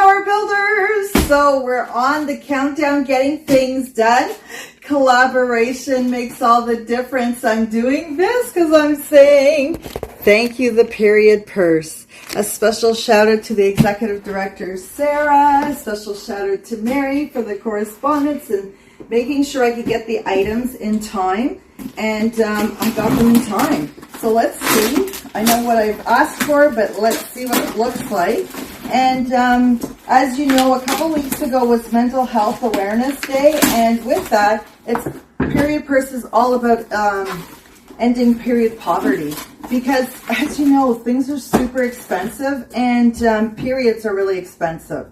Power Builders. So we're on the countdown, getting things done. Collaboration makes all the difference. I'm doing this because I'm saying thank you, the period purse. A special shout out to the executive director, Sarah. A special shout out to Mary for the correspondence and making sure I could get the items in time. And I got them in time. So let's see. I know what I've asked for, but let's see what it looks like. And as you know, a couple weeks ago was Mental Health Awareness Day. And with that, it's Period Purse is all about ending period poverty. Because, as you know, things are super expensive and periods are really expensive.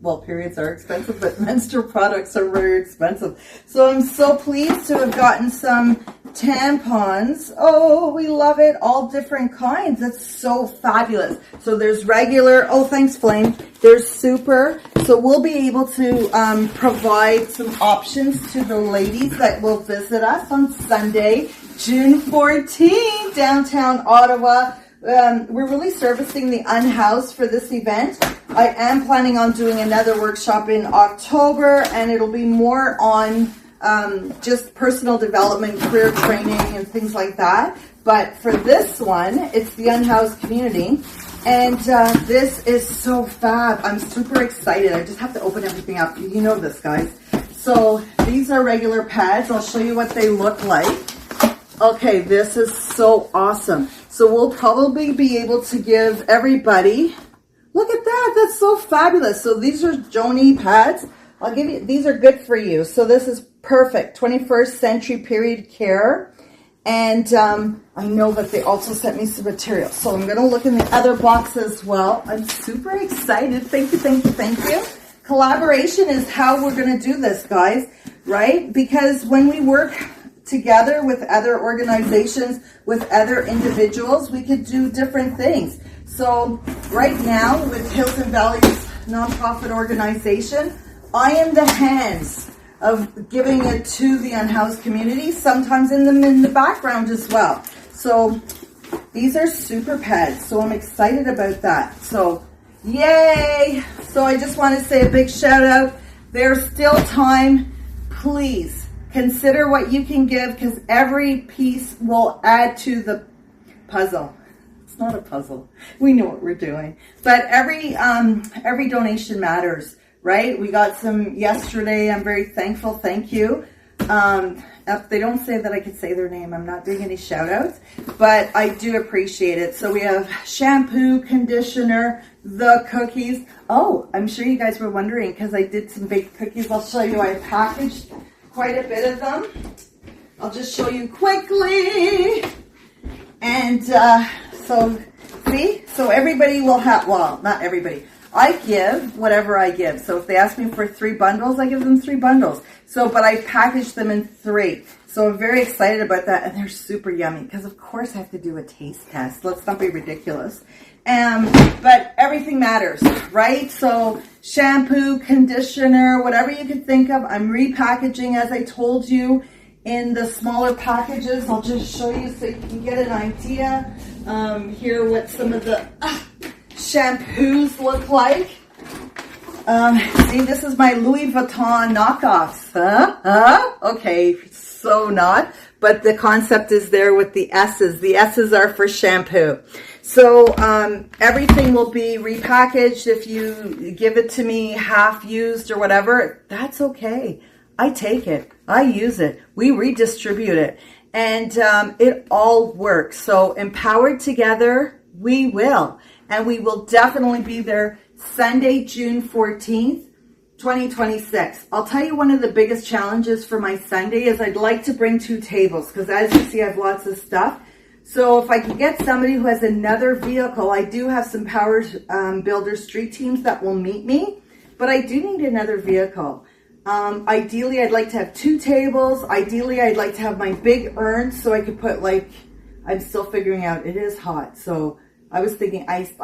Well, periods are expensive, but menstrual products are very expensive. So I'm so pleased to have gotten some tampons. Oh, we love it. All different kinds. That's so fabulous. So there's regular. Oh, thanks, Flame. There's super. So we'll be able to provide some options to the ladies that will visit us on Sunday, June 14th, downtown Ottawa. We're really servicing the unhoused for this event. I am planning on doing another workshop in October, and it'll be more on just personal development, career training, and things like that. But for this one, it's the unhoused community, and this is so fab. I'm super excited. I just have to open everything up. You know this, guys. So these are regular pads. I'll show you what they look like. Okay, this is so awesome. So we'll probably be able to give everybody, look at that, that's so fabulous. So these are Joni pads. I'll give you, these are good for you. So this is perfect, 21st century period care. And I know that they also sent me some material. So I'm gonna look in the other box as well. I'm super excited, thank you, thank you, thank you. Collaboration is how we're gonna do this, guys, right? Because when we work together with other organizations, with other individuals, we could do different things. So right now with Hilton Valley's nonprofit organization, I am the hands of giving it to the unhoused community, sometimes in the background as well. So these are super pads, so I'm excited about that. So yay! So I just want to say a big shout out. There's still time. Please consider what you can give, because every piece will add to the puzzle. It's not a puzzle. We know what we're doing. But every donation matters, right? We got some yesterday. I'm very thankful. Thank you. If they don't say that I could say their name, I'm not doing any shout outs, but I do appreciate it. So we have shampoo, conditioner, the cookies. Oh, I'm sure you guys were wondering, because I did some baked cookies. I'll show you. I packaged quite a bit of them. I'll just show you quickly. And so see, so everybody will have, well, not everybody. I give whatever I give. So if they ask me for 3 bundles, I give them 3 bundles. So, but I packaged them in 3. So I'm very excited about that. And they're super yummy, because of course I have to do a taste test. Let's not be ridiculous. But everything matters, right? So shampoo, conditioner, whatever you can think of. I'm repackaging, as I told you, in the smaller packages. I'll just show you so you can get an idea. Here what some of the shampoos look like. See, this is my Louis Vuitton knockoffs. Okay, so not. But the concept is there with the S's. The S's are for shampoo. So everything will be repackaged. If you give it to me half used or whatever, that's okay. I take it. I use it. We redistribute it. And it all works. So empowered together, we will. And we will definitely be there Sunday, June 14th, 2026. I'll tell you, one of the biggest challenges for my Sunday is I'd like to bring 2 tables, because as you see, I have lots of stuff. So if I can get somebody who has another vehicle, I do have some Power Builder street teams that will meet me, but I do need another vehicle. Ideally, I'd like to have 2 tables. Ideally, I'd like to have my big urn so I could put, like, I'm still figuring out, it is hot. So I was thinking iced,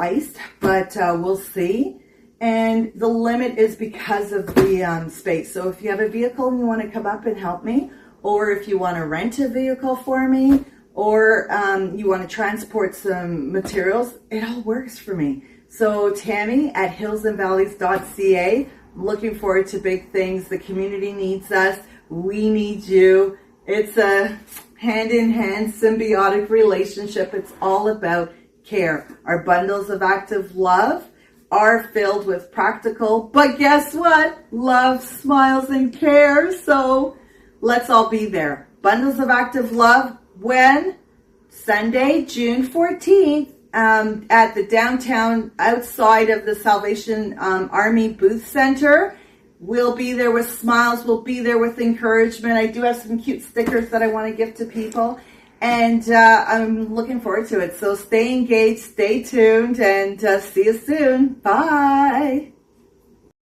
but we'll see. And the limit is because of the space. So if you have a vehicle and you want to come up and help me, or if you want to rent a vehicle for me, or you want to transport some materials, it all works for me. So Tammy at hillsandvalleys.ca. I'm looking forward to big things. The community needs us. We need you. It's a hand-in-hand symbiotic relationship. It's all about care. Our bundles of active love are filled with practical, but guess what? Love, smiles, and care. So let's all be there. Bundles of active love, when? Sunday, June 14th, at the downtown outside of the Salvation Army Booth Center. We'll be there with smiles. We'll be there with encouragement. I do have some cute stickers that I want to give to people. And I'm looking forward to it. So stay engaged, stay tuned, and see you soon. Bye.